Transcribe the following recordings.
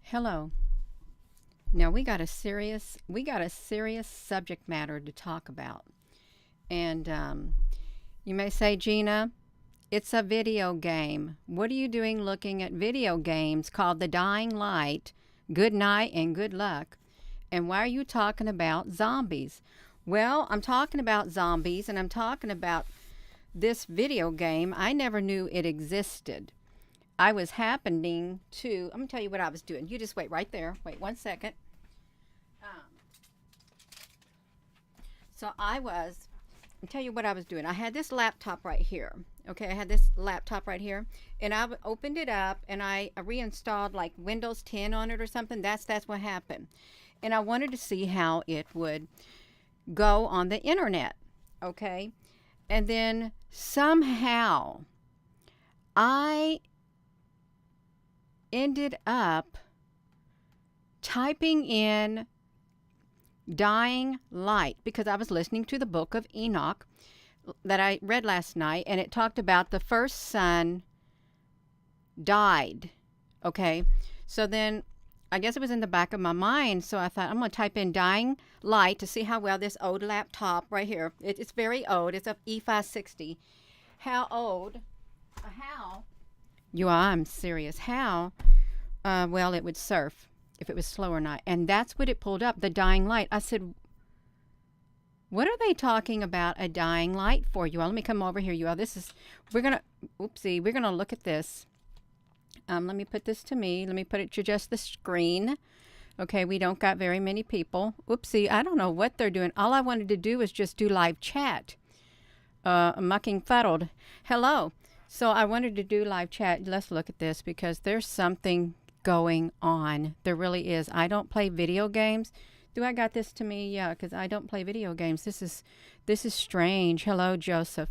Hello. Now we got a serious subject matter to talk about. And you may say, Gina, it's a video game. What are you doing looking at video games called The Dying Light, Good Night, and Good Luck? And why are you talking about zombies? Well, I'm talking about zombies and I'm talking about this video game. I never knew it existed. I was happening to, I'm going to tell you what I was doing. You just wait right there. Wait 1 second. Um, I'll tell you what I was doing. I had this laptop right here. Okay, I had this laptop right here, and opened it up, and I reinstalled like Windows 10 on it or something. That's what happened, and I wanted to see how it would go on the internet. Okay, and then somehow I ended up typing in dying light because I was listening to the book of Enoch that I read last night, and it talked about the first son died. Okay, so then I guess it was in the back of my mind, so I thought I'm going to type in dying light to see how well this old laptop right here, it's very old, it's a E560, how old, how I'm serious, how well it would surf if it was slow or not. And that's what it pulled up, the dying light. I said, what are they talking about a dying light for, you all? Let me come over here, you all. We're going to look at this. Let me put this to me. Let me put it to just the screen. Okay, we don't got very many people. Oopsie, I don't know what they're doing. All I wanted to do was just do live chat. Mucking fuddled. Hello. So I wanted to do live chat. Let's look at this because there's something going on. There really is. I don't play video games. Do I got this to me? Yeah, because I don't play video games. This is strange. Hello, Joseph.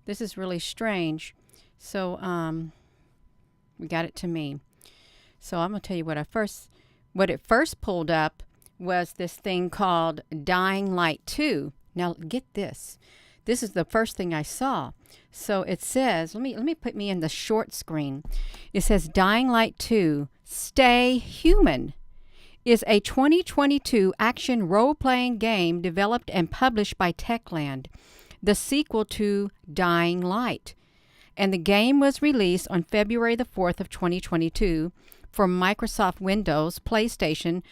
This is really strange. So we got it to me. So I'm gonna tell you what it first pulled up was this thing called Dying Light 2. Now get this. This is the first thing I saw. So it says, let me put me in the short screen. It says Dying Light 2, Stay Human is a 2022 action role-playing game developed and published by Techland, the sequel to Dying Light. And the game was released on February the 4th of 2022 for Microsoft Windows, PlayStation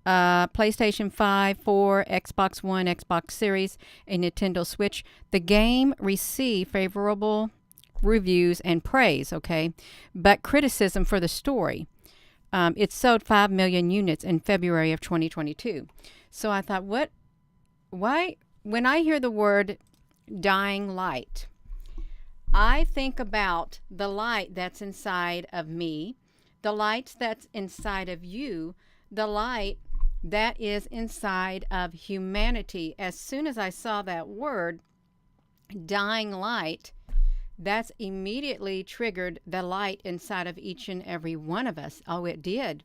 5, 4, Xbox One, Xbox Series, and Nintendo Switch. The game received favorable reviews and praise, okay, but criticism for the story. It sold 5 million units in February of 2022. So I thought, why, when I hear the word dying light, I think about the light that's inside of me, the light that's inside of you, the light that is inside of humanity. As soon as I saw that word, dying light, that's immediately triggered the light inside of each and every one of us. Oh, it did.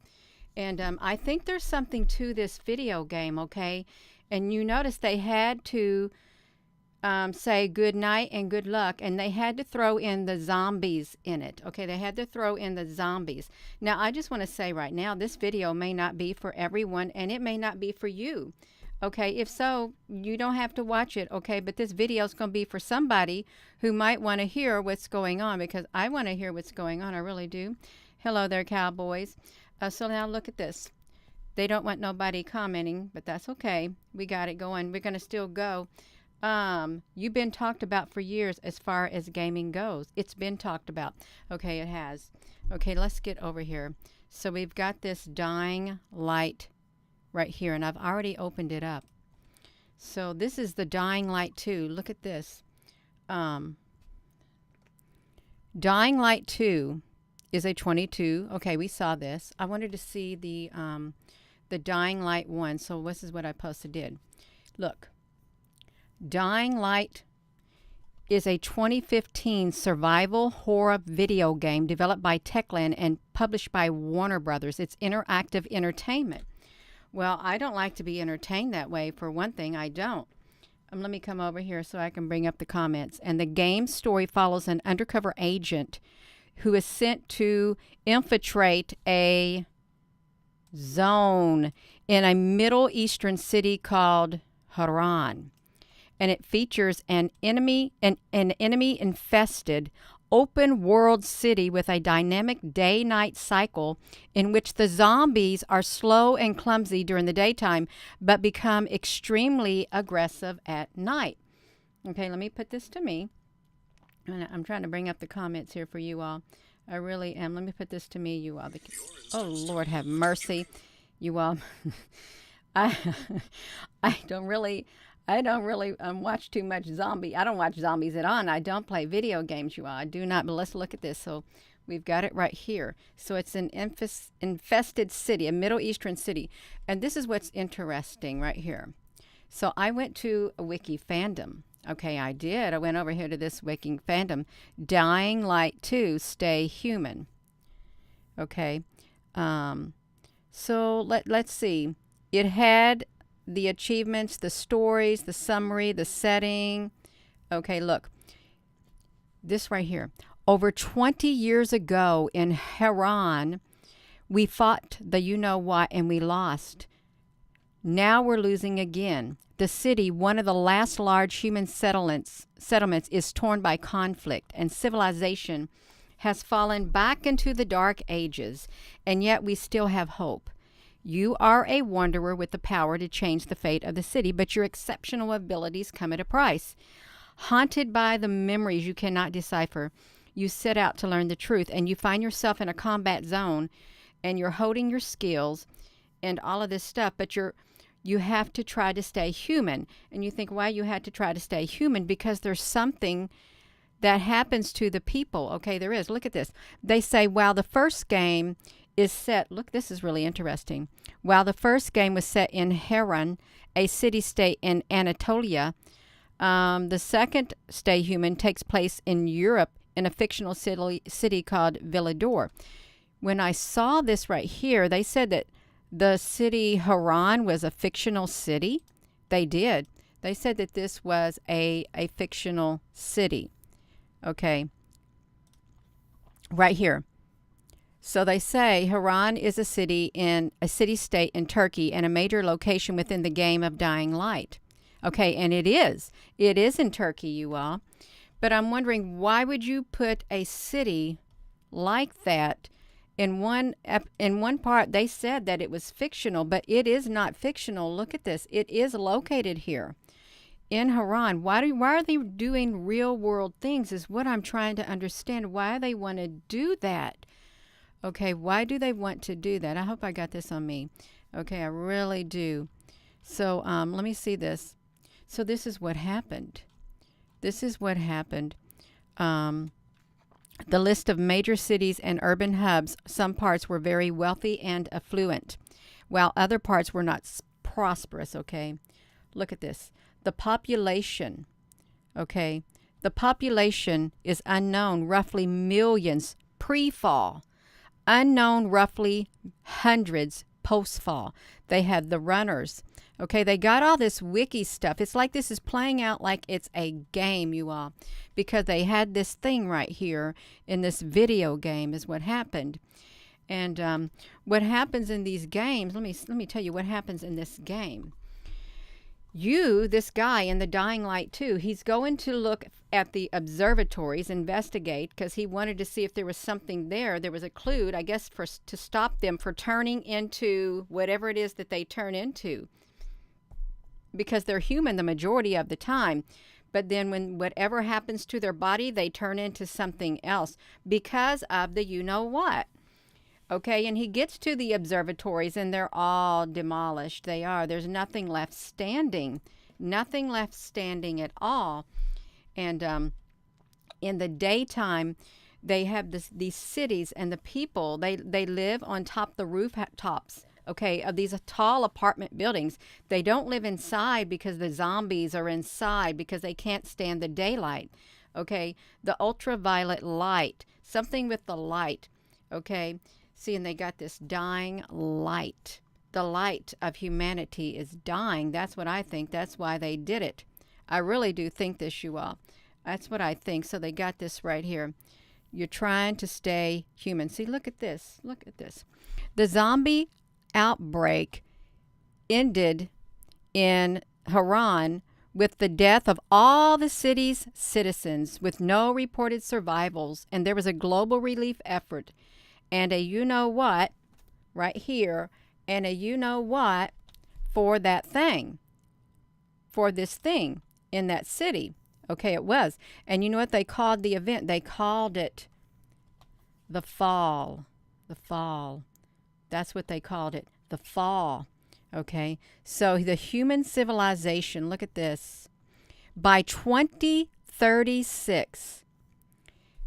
And I think there's something to this video game, okay? And you notice they had to say good night and good luck, and they had to throw in the zombies in it. Okay, they had to throw in the zombies. Now, I just want to say right now, this video may not be for everyone, and it may not be for you. Okay, if so, you don't have to watch it, okay? But this video is going to be for somebody who might want to hear what's going on, because I want to hear what's going on. I really do. Hello there, cowboys. So now look at this. They don't want nobody commenting, but that's okay. We got it going. We're going to still go. You've been talked about for years as far as gaming goes. It's been talked about. Okay, it has. Okay, let's get over here. So we've got this dying light right here, and I've already opened it up. So this is the Dying Light 2. Look at this. Dying Light 2 is a 22. Okay, we saw this. I wanted to see the Dying Light 1. So this is what I did. Look. Dying Light is a 2015 survival horror video game developed by Techland and published by Warner Brothers. It's interactive entertainment. Well, I don't like to be entertained that way. For one thing, I don't. Let me come over here so I can bring up the comments. And the game story follows an undercover agent who is sent to infiltrate a zone in a Middle Eastern city called Haran. And it features an enemy infested open world city with a dynamic day-night cycle in which the zombies are slow and clumsy during the daytime but become extremely aggressive at night. Okay, let me put this to me. And I'm trying to bring up the comments here for you all. I really am. Let me put this to me, you all. Oh, Lord have mercy, you all. I I don't really watch too much zombie. I don't watch zombies at all. And I don't play video games, you all. I do not. But let's look at this. So we've got it right here. So it's an infested city, a Middle Eastern city. And this is what's interesting right here. So I went to a wiki fandom. Okay, I did. I went over here to this wiki fandom. Dying Light 2, Stay Human. Okay. So let's see. It had the achievements, the stories, the summary, the setting. Okay, look. This right here. Over 20 years ago in Haran, we fought the you-know-what and we lost. Now we're losing again. The city, one of the last large human settlements, is torn by conflict, and civilization has fallen back into the dark ages, and yet we still have hope. You are a wanderer with the power to change the fate of the city, but your exceptional abilities come at a price. Haunted by the memories you cannot decipher, you set out to learn the truth, and you find yourself in a combat zone, and you're holding your skills and all of this stuff, but you have to try to stay human. And you think, why you had to try to stay human? Because there's something that happens to the people. Okay, there is. Look at this. They say, while the first game is set, look, this is really interesting. While the first game was set in Haran, a city-state in Anatolia, the second Stay Human takes place in Europe in a fictional city called Villador. When I saw this right here, they said that the city Haran was a fictional city. They did. They said that this was a fictional city. Okay. Right here. So they say Haran is a city-state in Turkey and a major location within the game of Dying Light. Okay, and it is. It is in Turkey, you all. But I'm wondering, why would you put a city like that? In one part, they said that it was fictional, but it is not fictional. Look at this. It is located here in Haran. Why are they doing real world things is what I'm trying to understand. Why they want to do that. Okay, why do they want to do that? I hope I got this on me. Okay, I really do. So let me see this. So this is what happened. This is what happened. The list of major cities and urban hubs, some parts were very wealthy and affluent, while other parts were not prosperous, okay? Look at this. The population, okay? The population is unknown, roughly millions pre-fall. Unknown, roughly hundreds post-fall. They had the runners. Okay, they got all this wiki stuff. It's like this is playing out like it's a game, you all, because they had this thing right here in this video game is what happened. And what happens in these games, let me tell you what happens in this game. This guy in the Dying Light 2, he's going to look at the observatories, investigate, because he wanted to see if there was something there. There was a clue, I guess, to stop them for turning into whatever it is that they turn into. Because they're human the majority of the time. But then when whatever happens to their body, they turn into something else because of the you-know-what. Okay, and he gets to the observatories and they're all demolished. They are. There's nothing left standing. Nothing left standing at all. And in the daytime, they have these cities and the people, they live on top the rooftops. Okay, of these tall apartment buildings. They don't live inside because the zombies are inside because they can't stand the daylight. Okay, the ultraviolet light, something with the light. Okay, see, and they got this dying light. The light of humanity is dying. That's what I think. That's why they did it. I really do think this, you all. That's what I think. So they got this right here. You're trying to stay human. See, look at this. Look at this. The zombie outbreak ended in Haran with the death of all the city's citizens with no reported survivals. And there was a global relief effort and a you-know-what right here and a you-know-what for that thing, for this thing in that city. Okay, it was. And you know what they called the event? They called it the fall. The fall. That's what they called it. The fall. Okay, so the human civilization, look at this. By 2036,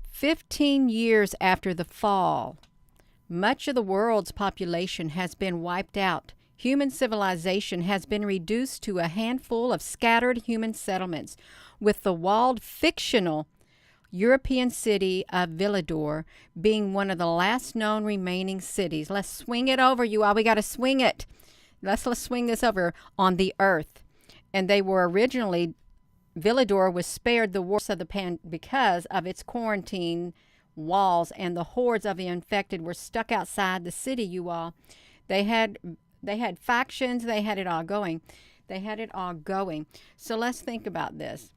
15 years after the fall, much of the world's population has been wiped out. Human civilization has been reduced to a handful of scattered human settlements, with the walled fictional European city of Villador being one of the last known remaining cities. Let's swing it over, you all. We got to swing it. Let's swing this over on the earth. And they were originally, Villador was spared the worst of the because of its quarantine walls, and the hordes of the infected were stuck outside the city, you all. They had factions, they had it all going. They had it all going. So let's think about this.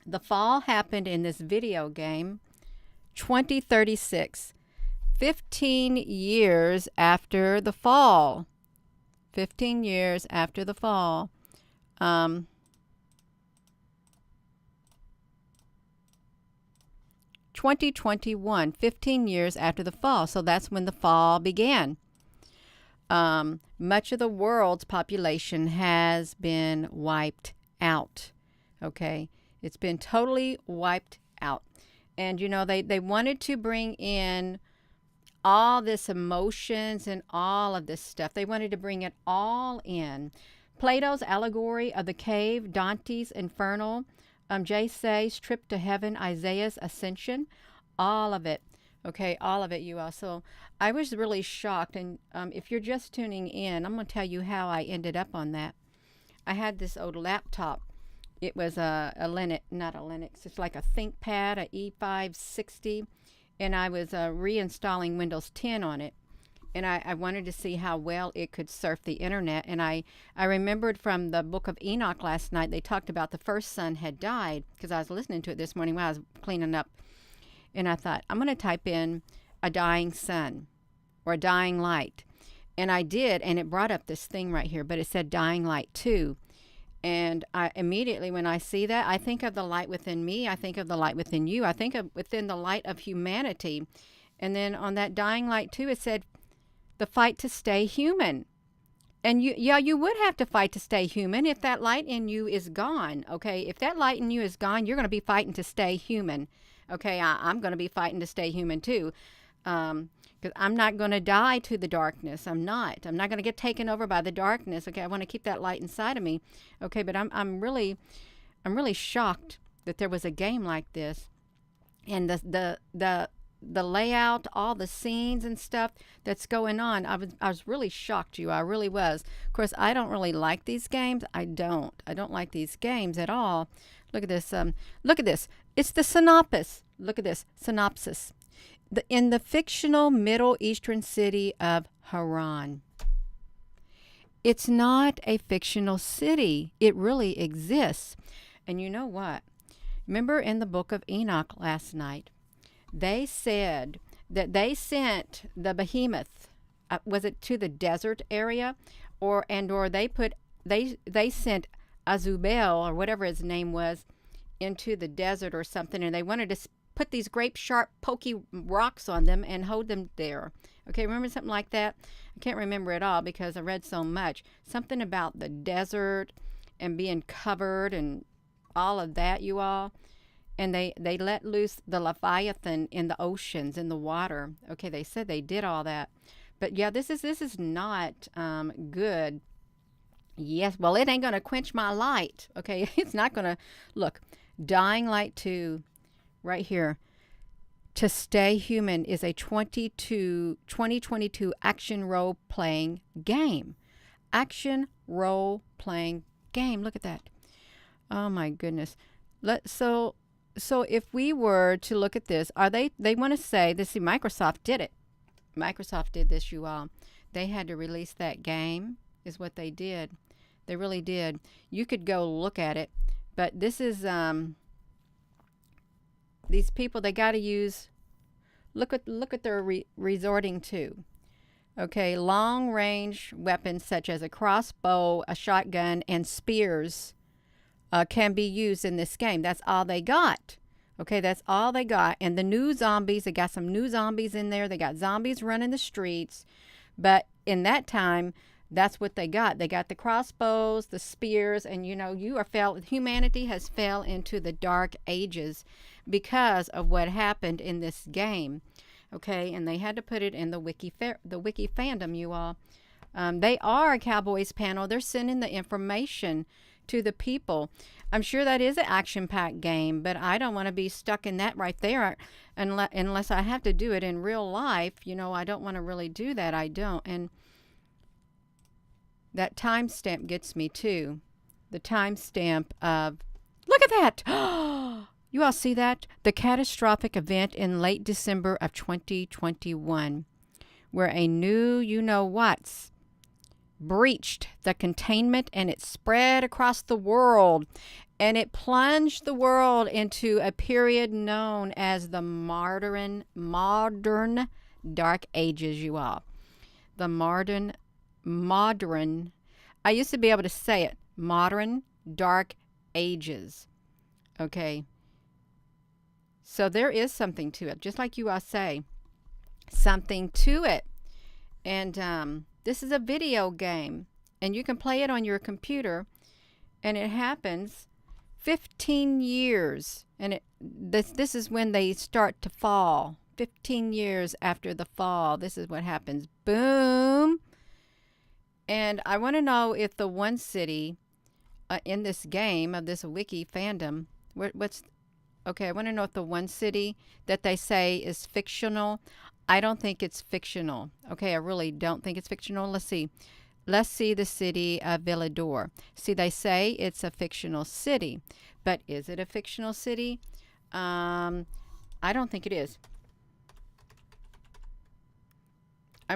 The fall happened in this video game, 2036, 15 years after the fall. 15 years after the fall. 2021, 15 years after the fall. So that's when the fall began. Much of the world's population has been wiped out. Okay, it's been totally wiped out. And you know, they wanted to bring in all this emotions and all of this stuff. They wanted to bring it all in. Plato's allegory of the cave, Dante's Infernal, J. Say's Trip to Heaven, Isaiah's Ascension, all of it. Okay, all of it, you all. So I was really shocked. And if you're just tuning in, I'm going to tell you how I ended up on that. I had this old laptop. It was a Linux, not a Linux. It's like a ThinkPad, a E560. And I was reinstalling Windows 10 on it. And I wanted to see how well it could surf the internet. And I remembered from the book of Enoch last night, they talked about the first son had died, because I was listening to it this morning while I was cleaning up. And I thought, I'm going to type in a dying sun or a dying light. And I did, and it brought up this thing right here, but it said dying light 2. And I immediately, when I see that, I think of the light within me. I think of the light within you. I think of within the light of humanity. And then on that dying light 2, it said, the fight to stay human. And you would have to fight to stay human if that light in you is gone. Okay, if that light in you is gone, you're going to be fighting to stay human. Okay, I'm going to be fighting to stay human too. Because I'm not going to die to the darkness. I'm not going to get taken over by the darkness. Okay, I want to keep that light inside of me. Okay, but I'm really shocked that there was a game like this, and the layout, all the scenes and stuff that's going on. I was really shocked, I really was. Of course, I don't really like these games. I don't like these games at all. Look at this. Look at this. It's the synopsis. Look at this synopsis. In the fictional Middle Eastern city of Haran. It's not a fictional city. It really exists. And you know what? Remember in the book of Enoch last night, they said that they sent the behemoth, was it to the desert area, or they sent Azubel, or whatever his name was, into the desert or something, and they wanted to put these great sharp pokey rocks on them and hold them there. Okay, remember something like that? I can't remember it all because I read so much. Something about the desert and being covered and all of that, you all. And they let loose the Leviathan in the oceans, in the water. Okay, they said they did all that. But yeah, this is not good. Yes, well, it ain't going to quench my light. Okay, it's not going to. Look, Dying Light 2, right here. To Stay Human is a 2022 action role-playing game. Action role-playing game. Look at that. Oh, my goodness. So if we were to look at this, they want to say, see, Microsoft did it. Microsoft did this, you all. They had to release that game, is what they did. They really did. You could go look at it, but this is these people. They got to use. Look at their resorting to. Okay, long range weapons such as a crossbow, a shotgun, and spears can be used in this game. That's all they got. Okay, that's all they got. And the new zombies, they got some new zombies in there. They got zombies running the streets. But in that time, that's what they got. They got the crossbows, the spears, and humanity has fell into the dark ages because of what happened in this game. Okay, and they had to put it in the wiki fandom, you all. They are a Cowboys panel. They're sending the information to the people. I'm sure that is an action-packed game, but I don't want to be stuck in that right there unless I have to do it in real life. I don't want to really do that. I don't. And that timestamp gets me too. The timestamp of, look at that! You all see that? The catastrophic event in late December of 2021, where a new you-know-what's breached the containment and it spread across the world, and it plunged the world into a period known as the modern dark ages, you all. The modern, I used to be able to say it, modern dark ages. Okay. So there is something to it, just like you all say, something to it. And this is a video game, and you can play it on your computer, and it happens 15 years, and this is when they start to fall. 15 years after the fall, this is what happens. Boom. And I want to know if the one city in this game of this wiki fandom, okay, I want to know if the one city that they say is fictional. I don't think it's fictional. Okay, I really don't think it's fictional. Let's see. Let's see the city of Villador. See, they say it's a fictional city, but is it a fictional city? I don't think it is.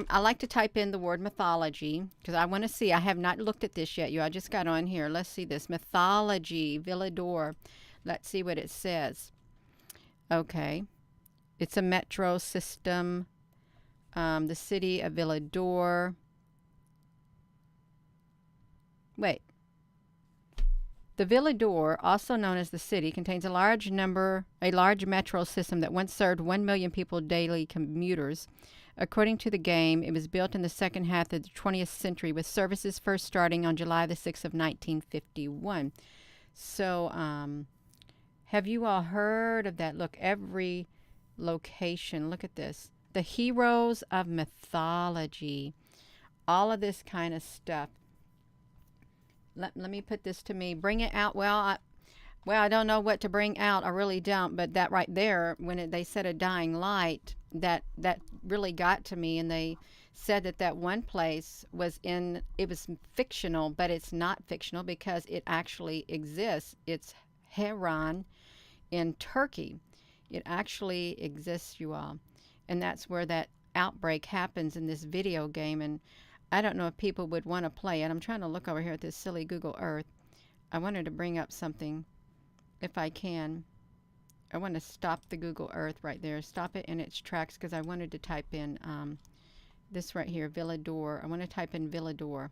I like to type in the word mythology because I want to see. I have not looked at this yet. I just got on here. Let's see this. Mythology, Villador. Let's see what it says. Okay. It's a metro system. The city of Villador. Wait. The Villador, also known as the city, contains a large metro system that once served 1 million people daily commuters. According to the game, it was built in the second half of the 20th century, with services first starting on July the 6th of 1951. So, have you all heard of that? Look, every location. Look at this. The heroes of mythology. All of this kind of stuff. Let me put this to me. Bring it out. Well, I don't know what to bring out. I really don't. But that right there, when they said a dying light, that really got to me. And they said that one place it was fictional, but it's not fictional because it actually exists. It's Haran in Turkey. It actually exists, you all. And that's where that outbreak happens in this video game. And I don't know if people would want to play it. I'm trying to look over here at this silly Google Earth. I wanted to bring up something if I can. I want to stop the Google Earth right there. Stop it in its tracks because I wanted to type in this right here, Villador. I want to type in Villador.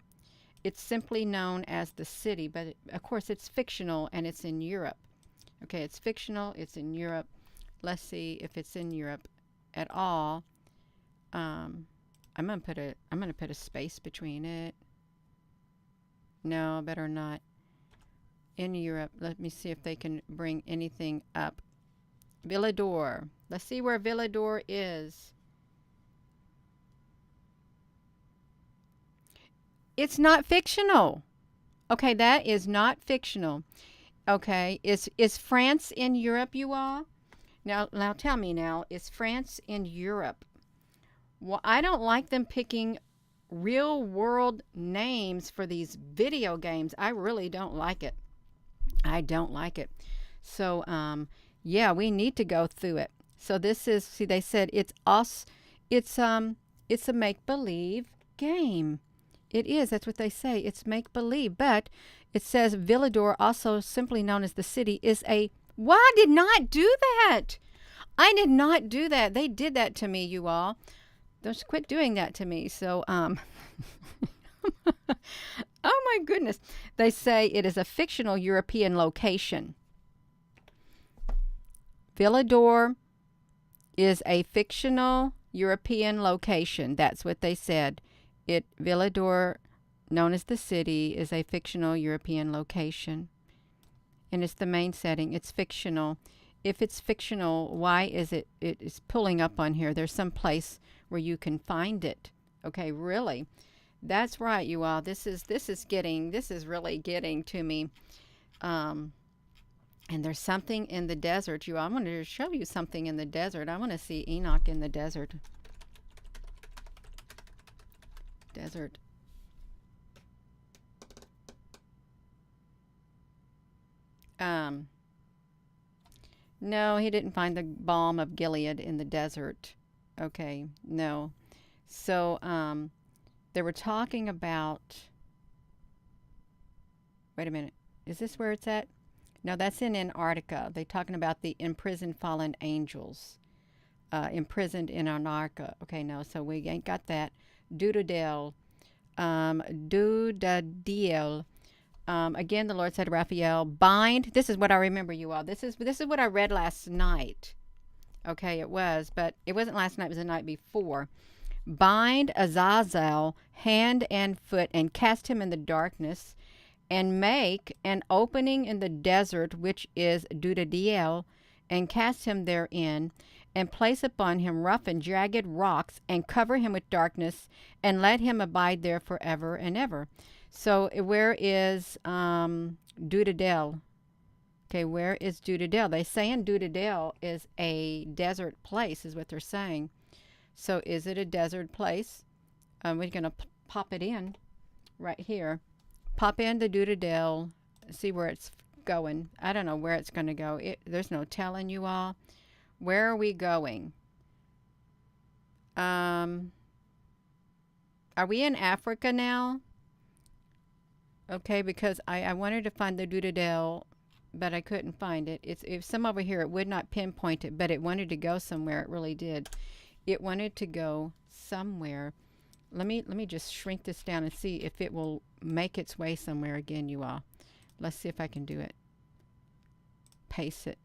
It's simply known as the city, but of course it's fictional and it's in Europe. Okay, it's fictional. It's in Europe. Let's see if it's in Europe at all. I'm gonna put a space between it. No, better not. In Europe. Let me see if they can bring anything up. Villador. Let's see where Villador is. It's not fictional. Okay, that is not fictional. Okay, is France in Europe, you all? Now tell me now, is France in Europe? Well, I don't like them picking real world names for these video games. I really don't like it. I don't like it. So, yeah, we need to go through it. So this is, see, they said it's a make-believe game. It is. That's what they say. It's make-believe. But it says Villador, also simply known as the city, is a... Why I did not do that? I did not do that. They did that to me, you all. Don't quit doing that to me. So, oh my goodness. They say it is a fictional European location. Villador is a fictional European location. That's what they said. Villador, known as the city, is a fictional European location. And it's the main setting. It's fictional. If it's fictional, why is it is pulling up on here? There's some place where you can find it. Okay, really. That's right, you all. This is really getting to me. And there's something in the desert, you all. I'm going to show you something in the desert. I want to see Enoch in the desert. Desert. No, he didn't find the balm of Gilead in the desert. Okay, no. So, they were talking about... Wait a minute. Is this where it's at? No, that's in Antarctica. They're talking about the imprisoned fallen angels. Imprisoned in Antarctica. Okay, no, so we ain't got that. Dudadel. Dudadiel. Again, the Lord said to Raphael, bind. This is what I remember, you all. This is what I read last night. Okay, it was, but it wasn't last night. It was the night before. Bind Azazel hand and foot and cast him in the darkness, and make an opening in the desert, which is Dudadiel, and cast him therein, and place upon him rough and jagged rocks, and cover him with darkness, and let him abide there forever and ever. So where is Dudadel? Okay, where is Dudadel? They saying Dudadel is a desert place, is what they're saying. So is it a desert place? We're going to pop it in right here. Pop in the Dudadel, see where it's going. I don't know where it's going to go. There's no telling, you all. Where are we going? Are we in Africa now? Okay, because I wanted to find the Dudadel, but I couldn't find it. It's some over here. It would not pinpoint it, but it wanted to go somewhere. It really did. It wanted to go somewhere. Let me just shrink this down and see if it will make its way somewhere again, you all. Let's see if I can do it. Paste it.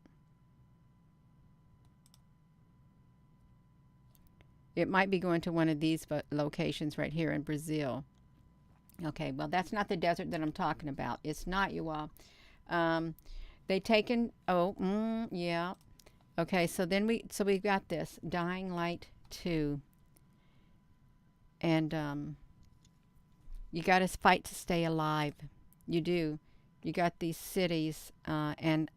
It might be going to one of these locations right here in Brazil. Okay, well, that's not the desert that I'm talking about. It's not, you all. They taken, yeah. Okay, so then we've got this, Dying Light 2. And you got to fight to stay alive. You do. You got these cities, and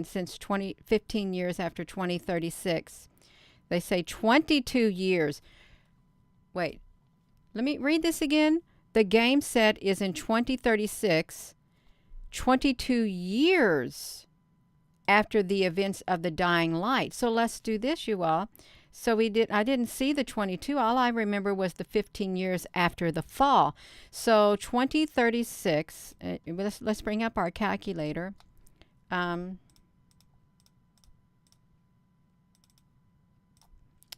since 15 years after 2036, they say 22 years. Wait, let me read this again. The game set is in 2036, 22 years after the events of the Dying Light. So let's do this, you all. So I didn't see the 22. All I remember was the 15 years after the fall. So 2036, let's bring up our calculator.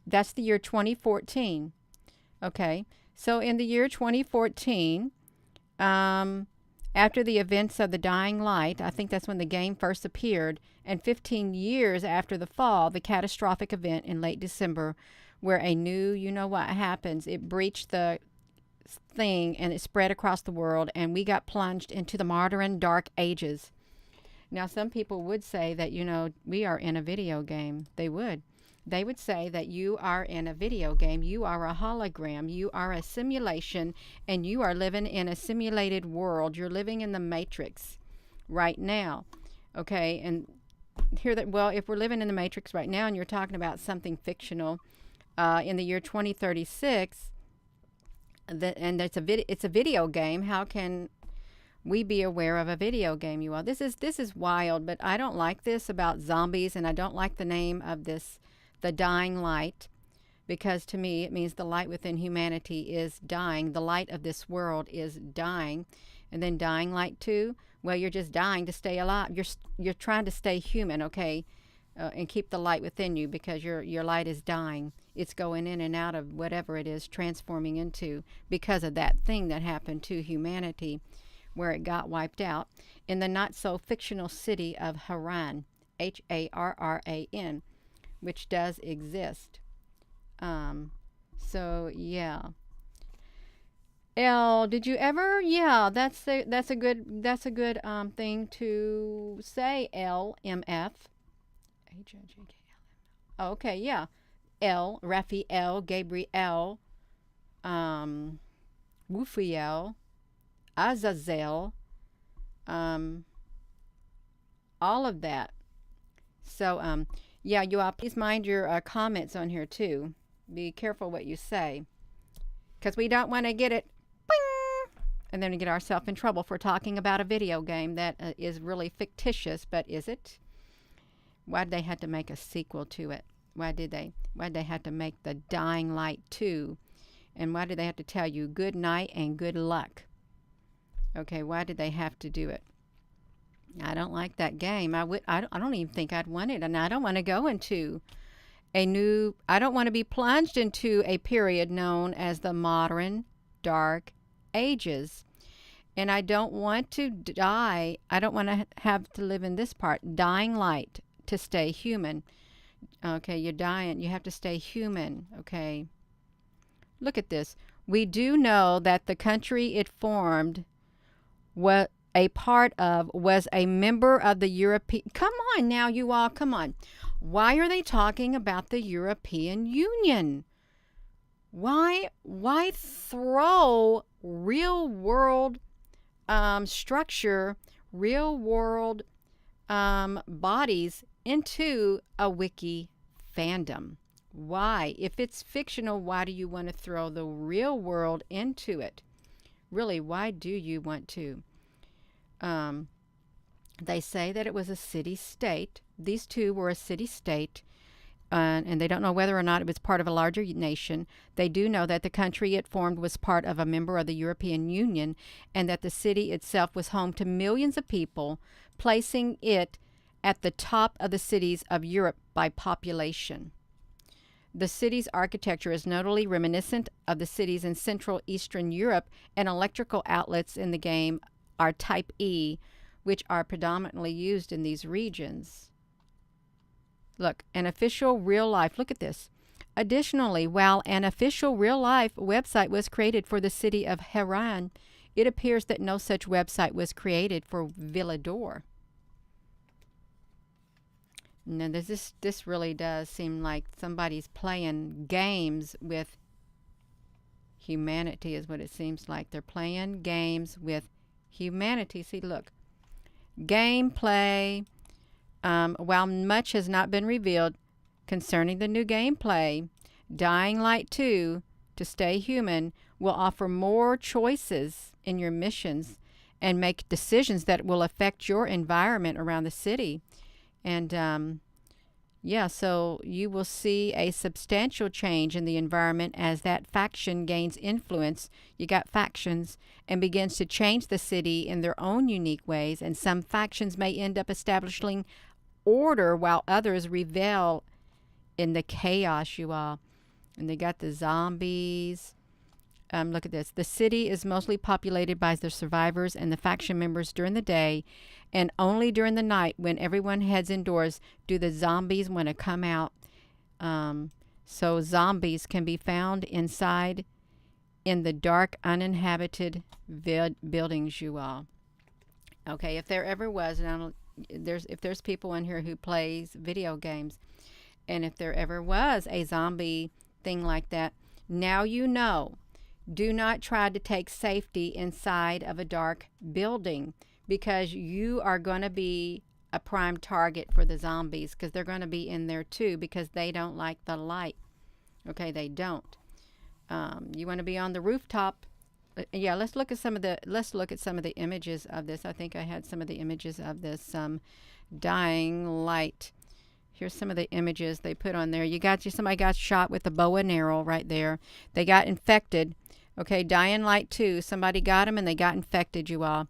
That's the year 2014. Okay. So in the year 2014, after the events of the Dying Light, I think that's when the game first appeared, and 15 years after the fall, the catastrophic event in late December, where a new, you know what happens, it breached the thing and it spread across the world, and we got plunged into the modern dark ages. Now, some people would say that, you know, we are in a video game. They would. They would say that you are in a video game, you are a hologram, you are a simulation, and you are living in a simulated world. You're living in the Matrix right now. Okay, and hear that, well, if we're living in the Matrix right now and you're talking about something fictional in the year 2036, and it's a video game, how can we be aware of a video game, you all? This is wild, but I don't like this about zombies, and I don't like the name of this, The Dying Light, because to me it means the light within humanity is dying. The light of this world is dying. And then dying light 2, well, you're just dying to stay alive. You're trying to stay human, okay, and keep the light within you, because your light is dying. It's going in and out of whatever it is transforming into, because of that thing that happened to humanity, where it got wiped out in the not so fictional city of Haran, Harran, which does exist. So yeah. L, did you ever? Yeah, that's a good thing to say. LMF. Okay, yeah. L, Raphael, Gabriel, Wufiel, Azazel, all of that. So, yeah, you all please mind your comments on here too. Be careful what you say, because we don't want to get it, bing, and then we get ourselves in trouble for talking about a video game that is really fictitious. But is it? Why did they have to make a sequel to it? Why did they have to make the Dying Light 2? And why did they have to tell you good night and good luck? Okay, why did they have to do it? I don't like that game. I don't even think I'd want it, and I don't want to go into I don't want to be plunged into a period known as the modern dark ages. And I don't want to die. I don't want to have to live in this part. Dying light to stay human. Okay, you're dying. You have to stay human. Okay. Look at this. We do know that the country it formed, what a part of, was a member of the European. Come on now, you all. Come on. Why are they talking about the European Union? Why throw real world structure, real world bodies into a wiki fandom? Why? If it's fictional, why do you want to throw the real world into it? Really, why do you want to? They say that it was a city-state. These two were a city-state, and they don't know whether or not it was part of a larger nation. They do know that the country it formed was part of a member of the European Union, and that the city itself was home to millions of people, placing it at the top of the cities of Europe by population. The city's architecture is notably reminiscent of the cities in Central Eastern Europe, and electrical outlets in the game are Type E, which are predominantly used in these regions. Look, an official real life, look at this. Additionally, while an official real life website was created for the city of Haran, it appears that no such website was created for Villador. Now, this really does seem like somebody's playing games with humanity, is what it seems like. They're playing games with humanity. See, look. Gameplay. While much has not been revealed concerning the new gameplay, Dying Light 2, to stay human, will offer more choices in your missions and make decisions that will affect your environment around the city. And yeah, so you will see a substantial change in the environment as that faction gains influence. You got factions, and begins to change the city in their own unique ways. And some factions may end up establishing order while others revel in the chaos, you all. And they got the zombies. Look at this. The city is mostly populated by the survivors and the faction members during the day, and only during the night, when everyone heads indoors, do the zombies want to come out. So zombies can be found inside in the dark, uninhabited buildings, you all. Okay, if there ever was, and if there's people in here who plays video games, and if there ever was a zombie thing like that, now you know. Do not try to take safety inside of a dark building, because you are going to be a prime target for the zombies, because they're going to be in there too, because they don't like the light. Okay, they don't. You want to be on the rooftop. Yeah, let's look at some of the images of this. I think I had some of the images of this Dying Light Here's some of the images they put on there. Somebody got shot with a bow and arrow right there. They got infected. Okay, Dying Light 2. Somebody got them and they got infected, you all.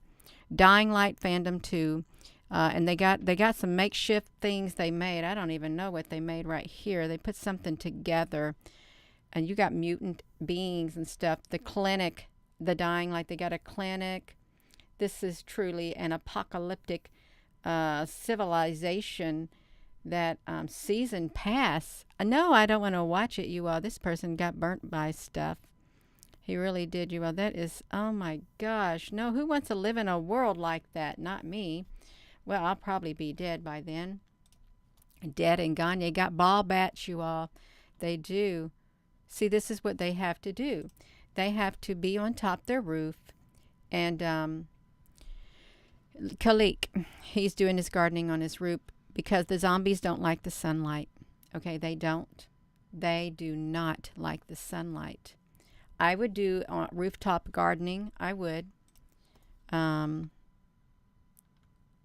Dying Light Fandom 2. And they got some makeshift things they made. I don't even know what they made right here. They put something together. And you got mutant beings and stuff. The clinic, the Dying Light, they got a clinic. This is truly an apocalyptic civilization that season pass. No, I don't want to watch it, you all. This person got burnt by stuff. He really did, you all. That is, oh my gosh. No, who wants to live in a world like that? Not me. Well, I'll probably be dead by then. Dead and gone. They got ball bats, you all. They do. See, this is what they have to do. They have to be on top of their roof. And Khalik, he's doing his gardening on his roof because the zombies don't like the sunlight. Okay, they don't. They do not like the sunlight. I would do rooftop gardening. I would.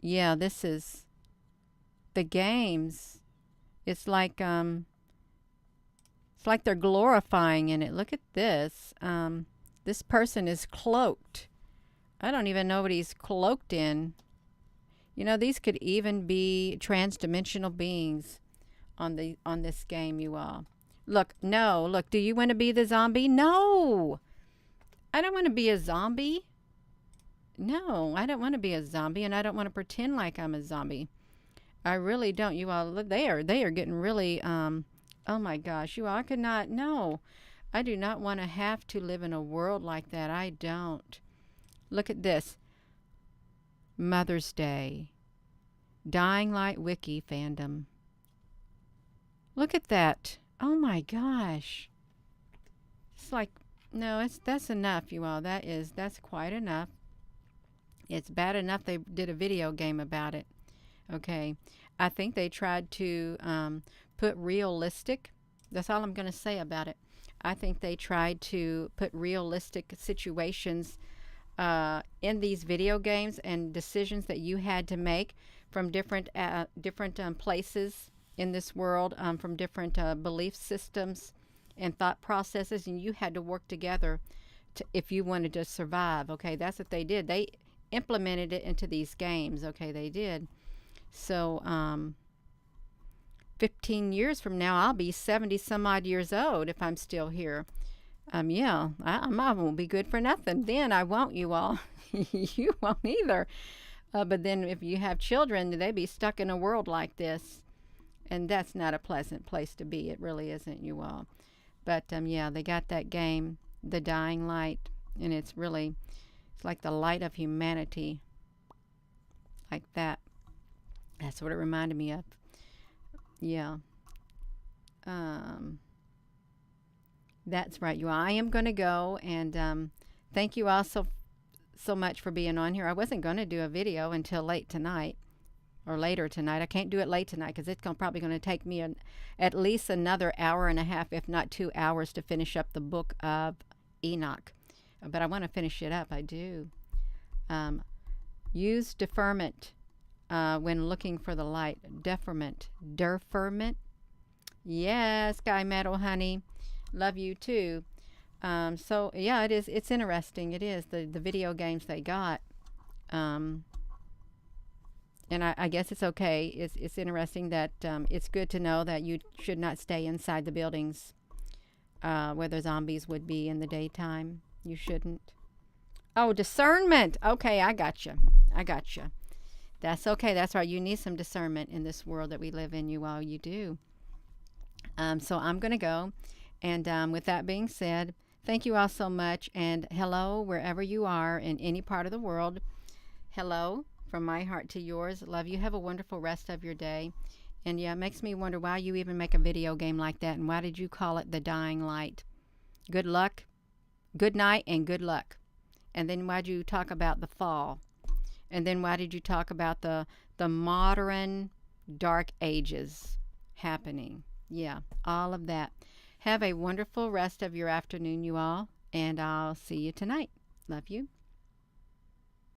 Yeah, this is the games. It's like they're glorifying in it. Look at this. This person is cloaked. I don't even know what he's cloaked in. You know, these could even be transdimensional beings on this game, you all. Look, no, look, do you want to be the zombie? No. I don't want to be a zombie. No, I don't want to be a zombie, and I don't want to pretend like I'm a zombie. I really don't. You all, look, they are getting really, oh my gosh, you all, I could not, no. I do not want to have to live in a world like that. I don't. Look at this. Mother's Day. Dying Light Wiki fandom. Look at that. Oh my gosh. It's like, no, that's enough, you all. That's quite enough. It's bad enough they did a video game about it. Okay. I think they tried to put realistic. That's all I'm going to say about it. I think they tried to put realistic situations in these video games and decisions that you had to make from different places in this world, from different belief systems and thought processes, and you had to work together if you wanted to survive. Okay, that's what they did. They implemented it into these games. Okay, they did. So 15 years from now, I'll be 70 some odd years old if I'm still here. Yeah, I won't be good for nothing. Then I won't, you all. You won't either. But then if you have children, they'd be stuck in a world like this. And that's not a pleasant place to be. It really isn't, you all. But yeah, they got that game, The Dying Light. And it's like the light of humanity. Like that. That's what it reminded me of. Yeah. That's right, you all. I am going to go, and thank you all so much for being on here. I wasn't going to do a video until late tonight, or later tonight. I can't do it late tonight because it's probably going to take me at least another hour and a half, if not 2 hours, to finish up the book of Enoch. But I want to finish it up. I do. Use deferment when looking for the light. Deferment. Yes, Sky Meadow, honey. Love you too. So yeah, it's interesting. It is the video games they got. And I guess it's okay. It's interesting that it's good to know that you should not stay inside the buildings where the zombies would be in the daytime. You shouldn't. Oh, discernment. Okay, I got you. That's okay. That's right. You need some discernment in this world that we live in. You all, you do. So I'm going to go. And with that being said, thank you all so much. And hello, wherever you are in any part of the world. Hello, from my heart to yours. Love you. Have a wonderful rest of your day. And yeah, it makes me wonder why you even make a video game like that. And why did you call it The Dying Light? Good luck, good night, and good luck. And then why did you talk about the fall? And then why did you talk about the modern dark ages happening? Yeah, all of that. Have a wonderful rest of your afternoon, you all, and I'll see you tonight. Love you.